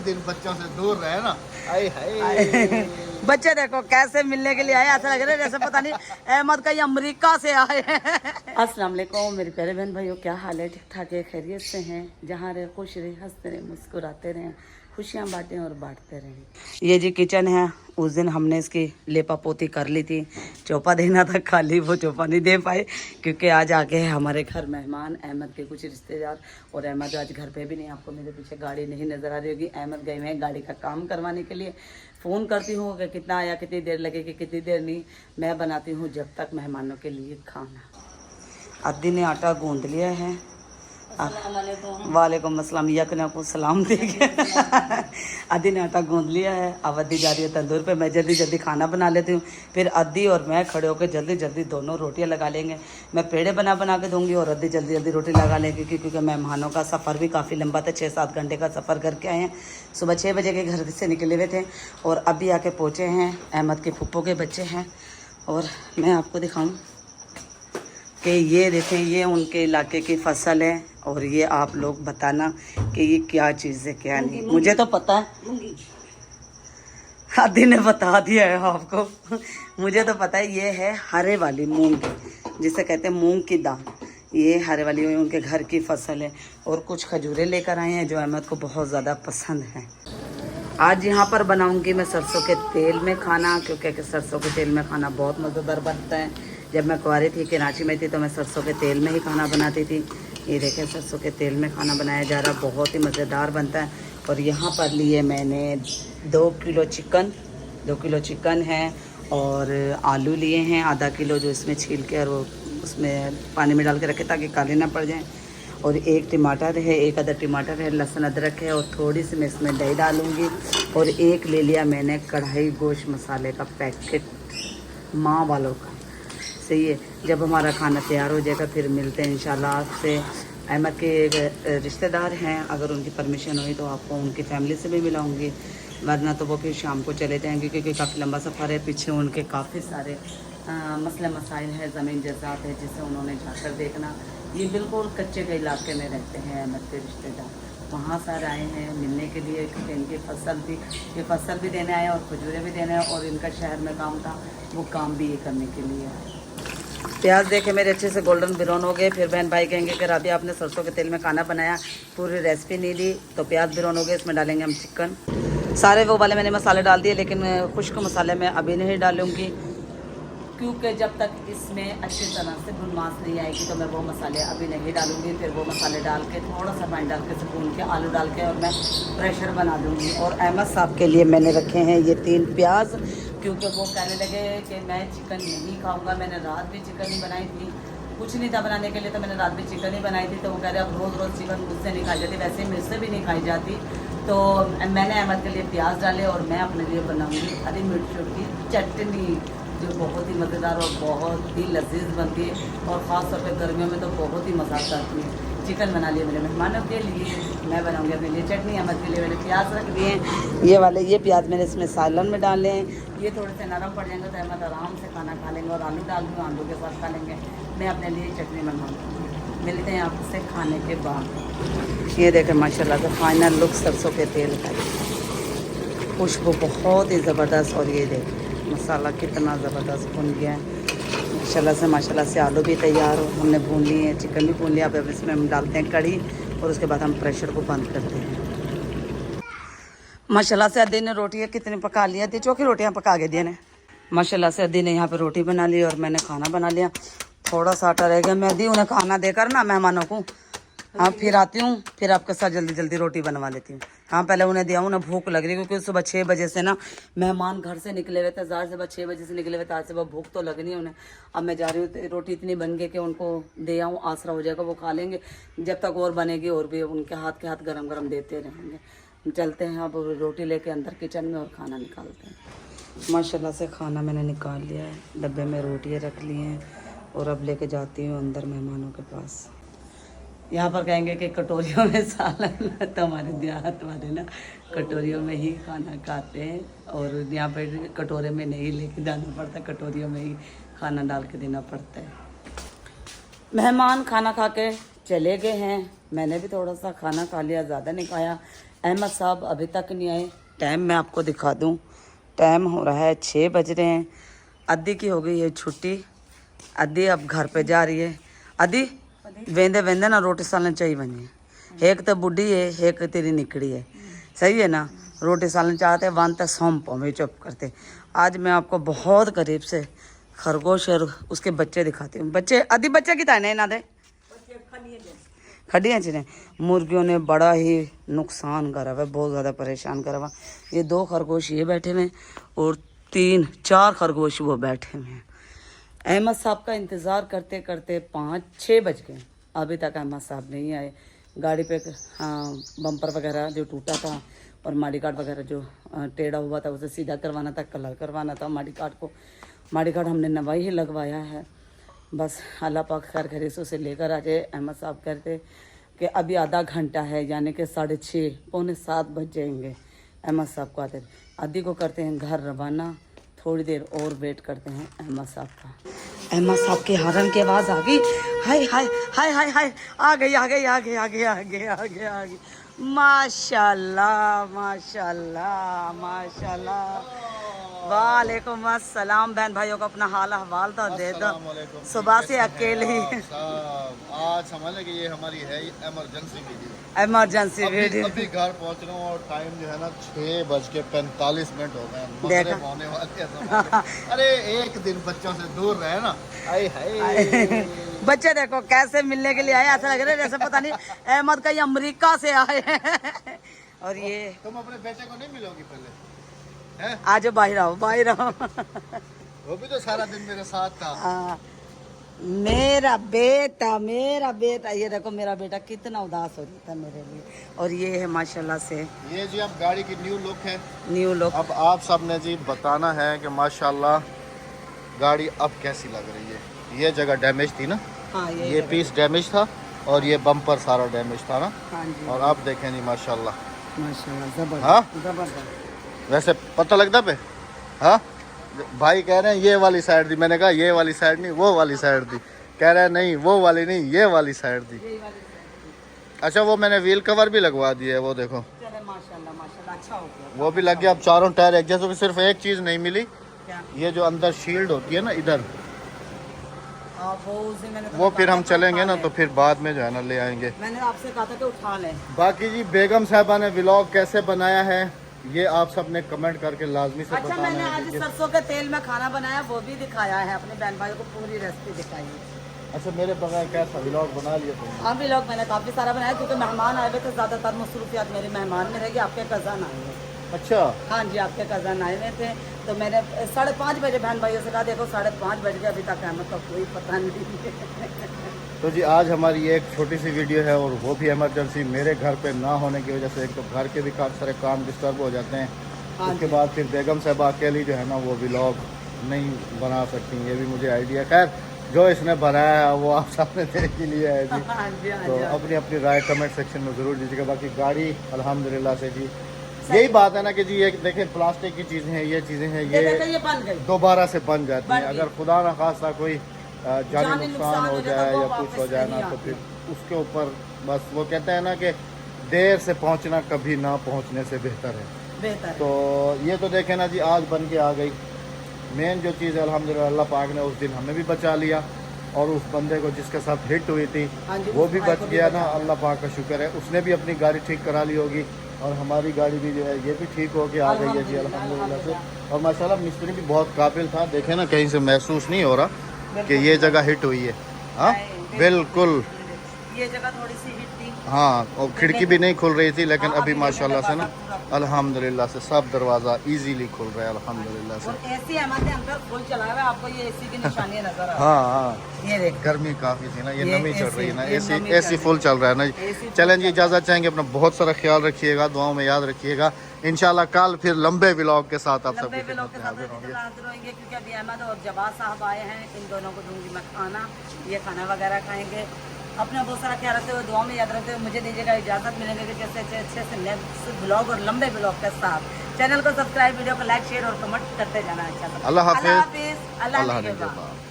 दिन बच्चों से दूर रहे ना। आए हाय बच्चे देखो कैसे मिलने के लिए आए, ऐसा लग रहा है जैसे पता नहीं अहमद कहीं अमेरिका से आए हैं। अस्सलाम वालेकुम मेरे प्यारे बहन भाइयों, क्या हाल है? ठीक ठाक है, खैरियत से हैं? जहाँ रहे खुश रहे, हंसते रहे, मुस्कुराते रहें, खुशियाँ बांटें और बांटते रहें। ये जी किचन है। उस दिन हमने इसकी लेपा पोती कर ली थी, चौपा देना था खाली, वो चौपा नहीं दे पाए क्योंकि आज आके है हमारे घर मेहमान, अहमद के कुछ रिश्तेदार। और अहमद आज घर पे भी नहीं, आपको मेरे पीछे गाड़ी नहीं नज़र आ रही होगी। अहमद गए हुए हैं गाड़ी का काम करवाने के लिए। फ़ोन करती हूँ कि कितना आया, कितनी देर लगेगी, कितनी देर नहीं। मैं बनाती हूँ जब तक मेहमानों के लिए खाना। अद्दी ने आटा गूंद लिया है। वालेकुम अस्सलाम, यकना को सलाम देके अद्दी ने आटा गूंद लिया है। अब अद्दी जा रही है तंदूर पे, मैं जल्दी जल्दी खाना बना लेती हूँ। फिर अद्दी और मैं खड़े होकर जल्दी जल्दी दोनों रोटियाँ लगा लेंगे। मैं पेड़े बना बना के दूंगी और अद्दी जल्दी जल्दी रोटी लगा लेंगी क्योंकि मेहमानों का सफ़र भी काफ़ी लंबा था। 6-7 घंटे का सफ़र करके आए हैं। सुबह 6 बजे के घर से निकले हुए थे और अभी आके पहुँचे हैं। अहमद के फूफो के बच्चे हैं और मैं आपको दिखाऊँ कि ये देखें, ये उनके इलाके की फसल है और ये आप लोग बताना कि ये क्या चीज़ है क्या नहीं। मुझे तो पता है, आदि ने बता दिया है आपको। मुझे तो पता है ये है हरे वाली मूंग, जिसे कहते हैं मूंग की दाल। ये हरे वाली उनके घर की फसल है और कुछ खजूरें लेकर आए हैं जो अहमद को बहुत ज़्यादा पसंद है। आज यहाँ पर बनाऊंगी मैं सरसों के तेल में खाना, क्योंकि सरसों के तेल में खाना बहुत मज़ेदार बनता है। जब मैं कुंवारी थी, कराची में थी, तो मैं सरसों के तेल में ही खाना बनाती थी। ये देखें सरसों के तेल में खाना बनाया जा रहा, बहुत ही मज़ेदार बनता है। और यहाँ पर लिए मैंने 2 किलो चिकन है और आलू लिए हैं आधा किलो, जो इसमें छील के और वो उसमें पानी में डाल के रखे ताकि काले ना पड़ जाएँ। और 1 टमाटर है, 1 अदर टमाटर है, लहसुन अदरक है और थोड़ी सी मैं इसमें दही डालूँगी। और 1 ले लिया मैंने कढ़ाई गोश्त मसाले का पैकेट, माँ वालों का। सही है, जब हमारा खाना तैयार हो जाएगा फिर मिलते हैं इंशाल्लाह आपसे। अहमद के रिश्तेदार हैं, अगर उनकी परमिशन हुई तो आपको उनकी फैमिली से भी मिलाऊंगी, वरना तो वो फिर शाम को चले जाएंगे क्योंकि काफ़ी लंबा सफ़र है। पीछे उनके काफ़ी सारे मसले मसाइल है, ज़मीन जायदाद है जिसे उन्होंने जाकर देखना। ये बिल्कुल कच्चे के इलाके में रहते हैं अहमद के रिश्तेदार, वहाँ सर आए हैं मिलने के लिए क्योंकि इनकी फसल भी, ये फसल भी देने आए और खजूरें भी देने आए और इनका शहर में काम था, वो काम भी ये करने के लिए आए। प्याज देखे मेरे अच्छे से गोल्डन ब्राउन हो गए। फिर बहन भाई कहेंगे कि राबी आपने सरसों के तेल में खाना बनाया, पूरी रेसिपी नहीं दी। तो प्याज ब्राउन हो गए, इसमें डालेंगे हम चिकन। सारे वो वाले मैंने मसाले डाल दिए, लेकिन खुश्क मसाले मैं अभी नहीं डालूँगी क्योंकि जब तक इसमें अच्छी तरह से भुनमास नहीं आएगी तो मैं वो मसाले अभी नहीं डालूँगी। फिर वो मसाले डाल के थोड़ा सा पानी डाल के भून के आलू डाल के और मैं प्रेशर बना दूँगी। और अहमद साहब के लिए मैंने रखे हैं ये 3 प्याज, क्योंकि वो कहने लगे कि मैं चिकन नहीं खाऊंगा। मैंने रात भी चिकन ही बनाई थी, कुछ नहीं था बनाने के लिए, तो मैंने रात भी चिकन ही बनाई थी। तो वो कह रहे अब रोज़ रोज़ चिकन मुझसे नहीं खाई जाती, वैसे मुझसे भी नहीं खाई जाती। तो मैंने अहमद के लिए प्याज डाले और मैं अपने लिए बनाऊंगी हरी मिर्चों की चटनी, जो बहुत ही मज़ेदार और बहुत ही लजीज बनती है और ख़ास तौर पर गर्मियों में तो बहुत ही मज़ा आती है। चिकन बना लिया मेरे मेहमानों के लिए, मैं बनाऊंगी अपने लिए चटनी। अहमद के लिए मैंने प्याज रख दिए हैं, ये वाले ये प्याज मैंने इसमें सालन में डाले हैं। ये थोड़े से नरम पड़ जाएंगे तो अहमद आराम से खाना खा लेंगे। और आलू डाल दूँ, आलू के साथ खा लेंगे। मैं अपने लिए चटनी बनवाऊँगी। मिलते हैं आपसे खाने के बाद। ये देखें माशाल्लाह से फाइनल लुक सरसों के तेल का, खुशबू बहुत ही ज़बरदस्त। और ये देखें मसाला कितना ज़बरदस्त भुन गया है माशाल्लाह से। आलू भी तैयार हमने भून लिए हैं, चिकन भी भून लिया। अब इसमें हम डालते हैं कड़ी और उसके बाद हम प्रेशर को बंद करते हैं। माशाल्लाह से अद्दी ने रोटियाँ कितनी पका लिया थी, चौकी रोटियाँ पका के दिए ने। माशाल्लाह से अद्दी ने यहाँ पे रोटी बना ली और मैंने खाना बना लिया। थोड़ा सा आटा रह गया, मैं अद्दी उन्हें खाना देकर ना मेहमानों को, हाँ फिर आती हूँ, फिर आपके साथ जल्दी जल्दी रोटी बनवा लेती हूँ। हाँ पहले उन्हें दिया, उन्हें भूख लग रही क्योंकि सुबह 6 बजे से ना मेहमान घर से निकले हुए थे। ज़ाहिर से 6 बजे से निकले हुए थे, आज से भूख तो लगनी है उन्हें। अब मैं जा रही हूँ, रोटी इतनी बन गई कि उनको दे आऊँ, आसरा हो जाएगा, वो खा लेंगे। जब तक और बनेगी और भी उनके हाथ के हाथ गरम गरम देते रहेंगे। चलते हैं अब रोटी लेके अंदर किचन में और खाना निकालते हैं। माशाल्लाह से खाना मैंने निकाल लिया है, डब्बे में रोटियाँ रख ली हैं और अब लेके जाती हूँ अंदर मेहमानों के पास। यहाँ पर कहेंगे कि कटोरियों में सालन, तो हमारे देहात वाले ना कटोरियों में ही खाना खाते हैं और यहाँ पर कटोरे में नहीं लेके जाना पड़ता, कटोरियों में ही खाना डाल के देना पड़ता है। मेहमान खाना खा के चले गए हैं, मैंने भी थोड़ा सा खाना खा लिया, ज़्यादा नहीं खाया अहमद साहब अभी तक नहीं आए। टाइम मैं आपको दिखा दूं, टाइम हो रहा है 6 बज रहे हैं। अद्दी की हो गई है छुट्टी, अद्दी अब घर पे जा रही है। अद्दी वेंदे वेंदे ना रोटी सालन चाहिए बनी, एक तो बुढ़ी है, एक तेरी निकड़ी है, सही है ना। रोटी सालन चाहते वन तो सौंप में चुप करते। आज मैं आपको बहुत करीब से खरगोश और उसके बच्चे दिखाती हूँ। बच्चे अद्दी बच्चे की ताने ना दे खड्डियाँ चिने। मुर्गियों ने बड़ा ही नुकसान करा हुआ है, बहुत ज़्यादा परेशान करा हुआ। ये 2 खरगोश ये बैठे हुए हैं और 3-4 खरगोश वो बैठे हुए हैं। अहमद साहब का इंतज़ार करते करते 5-6 बज गए, अभी तक अहमद साहब नहीं आए। गाड़ी पे बम्पर वगैरह जो टूटा था और माडी कार्ड वगैरह जो टेढ़ा हुआ था उसे सीधा करवाना था, कलर करवाना था माडी कार्ड को। माडी कार्ड हमने नवाई ही लगवाया है। बस अल्लाह पाक खैर खरीसों से लेकर आ जाए। अहमद साहब कहते कि अभी आधा घंटा है, यानी कि 6:30 पौने 7 बज जाएंगे अहमद साहब को आते। आदि को करते हैं घर रवाना, थोड़ी देर और वेट करते हैं अहमद साहब का। अहमद साहब के हॉर्न की आवाज़ आ गई। हाय हाय हाय हाय हाय, आ गई आ गई आ गई आ गई आ गई आ गई आ गई। माशाल्लाह माशाल्लाह माशाल्लाह। वालेकुम अस्सलाम। बहन भाइयों को अपना हाल अहवाल तो दे दो, सुबह से अकेले ही। आज समझ कि ये हमारी है इमरजेंसी वीडियो। Emergency video. अभी घर पहुंच रहा हूँ और टाइम जो है ना 6:45 हो गए। देखा होने वाले हैं। अरे एक दिन बच्चों से दूर रहे ना, आए हाय। बच्चे देखो कैसे मिलने के लिए आए, ऐसा लग रहा है जैसे पता नहीं अहमद कहीं अमेरिका से आए हैं। और ये तुम अपने बेटे को नहीं मिलोगी पहले? आज बाहर आओ बाहर आओ। वो भी तो सारा दिन मेरे साथ था। मेरा बेटा ये देखो, मेरा बेटा कितना उदास हो रहा था मेरे लिए। और ये है माशाल्लाह से, ये जी अब गाड़ी की न्यू लुक है। New look. अब आप सब ने जी बताना है कि माशाल्लाह गाड़ी अब कैसी लग रही है। ये जगह डैमेज थी ना, हाँ, ये पीस डैमेज था और ये बम्पर सारा डैमेज था ना। हाँ जी। और अब देखें जी माशाल्लाह जबरदस्त। हाँ जबरदस्त। वैसे पता लगता पे। हाँ भाई कह रहे हैं ये वाली साइड दी, मैंने कहा ये वाली साइड नहीं वो वाली साइड दी, कह रहे हैं नहीं वो वाली नहीं ये वाली साइड दी। अच्छा वो मैंने व्हील कवर भी लगवा दिया है, वो देखो माशाल्लाह माशाल्लाह अच्छा हो गया। वो भी लग गया। अब चारों टायर एक जैसे। सिर्फ एक चीज़ नहीं मिली, क्या? ये जो अंदर शील्ड होती है ना इधर, मैंने वो फिर हम चलेंगे ना तो फिर बाद में जो है ना ले आएंगे। मैंने आपसे कहा था कि उठा लें। बाकी जी बेगम साहबा ने व्लॉग कैसे बनाया है ये आप सब ने कमेंट करके लाजमी से अच्छा, बताना मैंने है आज सरसों के तेल में खाना बनाया, वो भी दिखाया है, अपने बहन भाइयों को पूरी रेसिपी दिखाई है। अच्छा मेरे बगैर कैसा व्लॉग बना लिया तुमने? हाँ व्लॉग मैंने काफ़ी सारा बनाया क्योंकि मेहमान आए हुए थे, ज़्यादातर मसरूफियात मेरे मेहमान में रहेगी। आपके कज़न आए हुए। अच्छा हाँ जी, आपके कज़न आए हुए थे तो मैंने 5:30 बजे बहन भाइयों से कहा देखो 5:30 बज गए, अभी तक अहमद का कोई पता नहीं। तो जी आज हमारी एक छोटी सी वीडियो है और वो भी इमरजेंसी मेरे घर पे ना होने की वजह से। एक तो घर के भी काफ़ी सारे काम डिस्टर्ब हो जाते हैं, उसके बाद फिर बेगम साहबा अकेली जो है ना वो व्लॉग नहीं बना सकती। ये भी मुझे आइडिया, खैर जो इसने बनाया है वो आप सामने देख ही लिया है जी। तो अपनी अपनी राय कमेंट सेक्शन में ज़रूर दीजिएगा। बाकी गाड़ी अल्हम्दुलिल्लाह से जी यही बात है ना कि जी ये देखें प्लास्टिक की चीज़ें हैं, ये चीज़ें हैं, ये बन गई दोबारा से बन जाती हैं। अगर खुदा न खास्ता कोई जानी नुकसान हो जाए या कुछ हो जाए ना तो फिर उसके ऊपर बस वो कहते हैं ना कि देर से पहुंचना कभी ना पहुंचने से बेहतर है। तो ये तो देखें ना जी आज बन के आ गई। मेन जो चीज़ है अल्हम्दुलिल्लाह अल्लाह पाक ने उस दिन हमें भी बचा लिया और उस बंदे को जिसके साथ हिट हुई थी वो भी बच गया ना, अल्लाह पाक का शुक्र है। उसने भी अपनी गाड़ी ठीक करा ली होगी और हमारी गाड़ी भी जो है ये भी ठीक होके आ गई है जी अल्हम्दुलिल्लाह से। और माशाल्लाह मिस्त्री भी बहुत काबिल था। देखें ना कहीं से महसूस नहीं हो रहा कि ये जगह हिट हुई है। हाँ बिल्कुल ये जगह थोड़ी सी हिट थी। हाँ और खिड़की भी नहीं खुल रही थी, लेकिन अभी माशाल्लाह से ना अल्हम्दुलिल्लाह से सब दरवाज़ा इजीली खुल रहा है अल्हम्दुलिल्लाह से। और एसी हमारे अंदर फुल चला हुआ है, आपको ये एसी की निशानी नजर आ रही है। हाँ हाँ ये देख गर्मी काफ़ी थी ना, ये नमी चल रही है ना, ये एसी नमी एसी फुल चल रहा है ना। चलें जी इजाज़त चाहेंगे, अपना बहुत सारा ख्याल रखिएगा, दुआओं में याद रखिएगा। इंशाल्लाह कल फिर लंबे व्लॉग के साथ आप सबके लोग के साथ हाजिर होंगे क्योंकि अभी अहमद और जवाद साहब आए हैं। इन दोनों को दूंगी मैं खाना, ये खाना वगैरह खाएंगे। अपना बहुत सारा ख्याल रखते हुए दुआ में याद रखते हुए मुझे दीजिएगा इजाज़त। मिलेंगे कि जैसे अच्छे से नेक्स्ट ब्लॉग और लंबे ब्लॉग के साथ। चैनल को सब्सक्राइब, वीडियो को लाइक शेयर और कमेंट करते जाना। अच्छा अल्लाह हाफिज़। अल्लाह हाफिज़। अल्लाह